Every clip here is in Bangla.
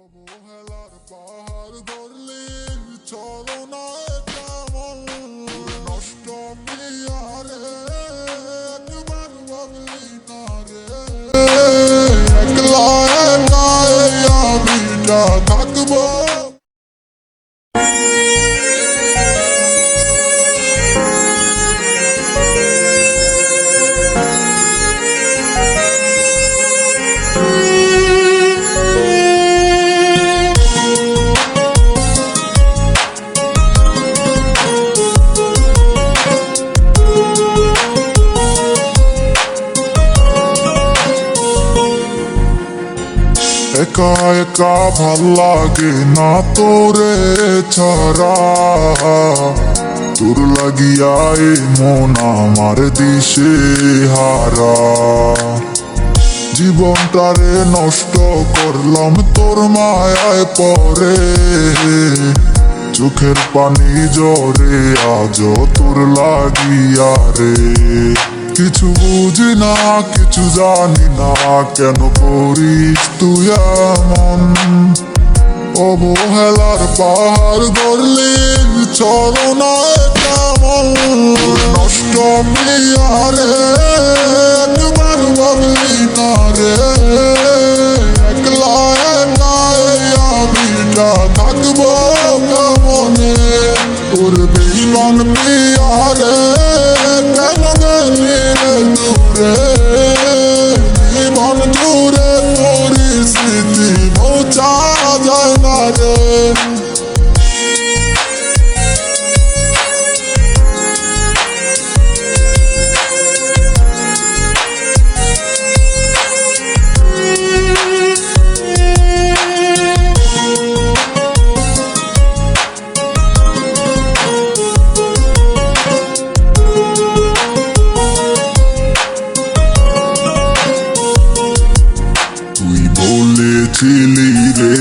অবহেলার পাহাড় গড়লে চলো না কেমন নষ্ট প্রিয়ারে একবার ভাবলি না রে একলা একা আমি থাকবো। একা একা ভাল লাগে না তোরে ছাড়া, তোর লাগিয়া এই মন আমার দিশে হারা। জীবনটারে নষ্ট করলাম তোর মায়ায় পরে, চোখের পানি জরে আজ তোর লাগিয়া রে। কিছু বুঝি না কিছু জানি না কেন করিস তুই এমন, অবহেলার পাহাড় গড়লি চলো না কেমন নষ্ট প্রিয়ারে একবার ভাবলি না রে একলা একা আমি থাকবো কেমনে তোর বেঈমান প্রিয়ারে কেন গেলি দূরে জীবন দূরে পরিস্থিতি মোচা যায় না রে। বলেছিলি রে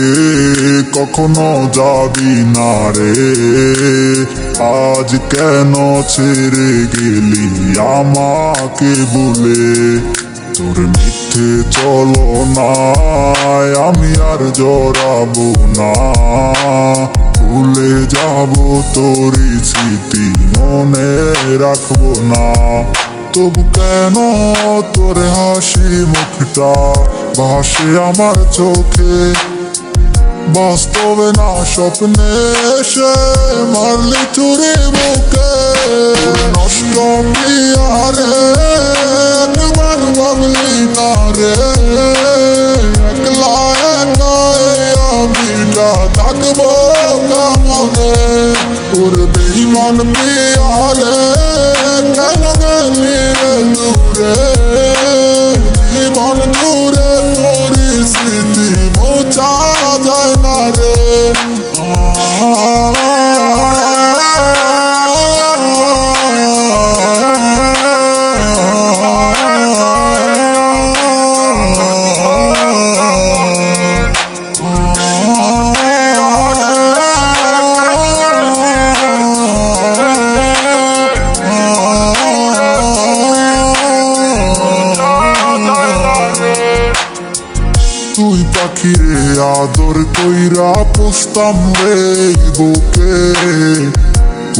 কখনো যাবি না রে, আজ কেন ছেড়ে গেলি আমাকে বলে। তোর মিথ্যে চলো না আমি আর জড়াবো না, ভুলে যাবো তোরই স্মৃতি মনে রাখবো না। তবু কেন তোর হাসি মুখটা ভাসে আমার চোখে, বাস্তবে না স্বপ্নে সে মারলি চুরি বুকে। নষ্ট প্রিয়ারে একবার ভাবলি না রে একলা একা আমি থাকবো কেমনে তোর বেঈমান প্রিয়ারে কেন গেলি দূরে জীবন দূরে পরিস্থিতি মোচা যায় না রে। তুই পাখিরে আদর কইরা পুষতাম রে বুকে,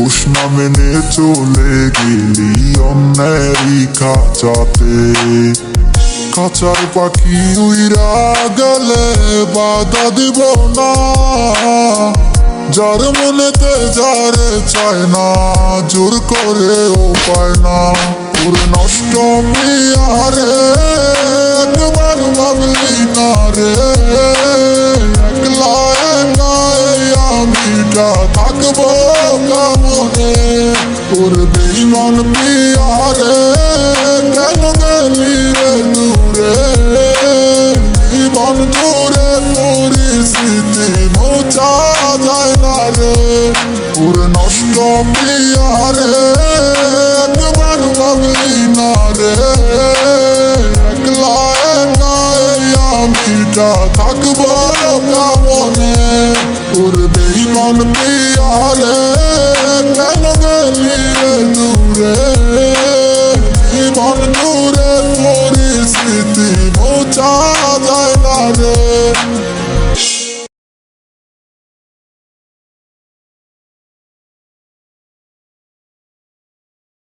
উষ্ণ মেনে চলে গেলি অন্যেরই খাঁচাতে। খাঁচার পাখি উইরা গেলে বাধা দিব না, যার মনেতে যারে চায় না জোর করে ও পায় না। তোর নষ্ট প্রিয়ারে একবার ভাবলি না রে একলা একা আমি থাকবো কেমনে তোর বেঈমান প্রিয়ারে কেন গেলি দূরে জীবন দূরে পরিস্থিতি মোচা যায় না রে। তোর নষ্ট প্রিয়ারে একবার ভাবলি না রে একলা একা আমি থাকবো কেমনে তোর বেঈমান প্রিয়ারে কেন গেলি দূরে জীবন দূরে পরিস্থিতি মোচা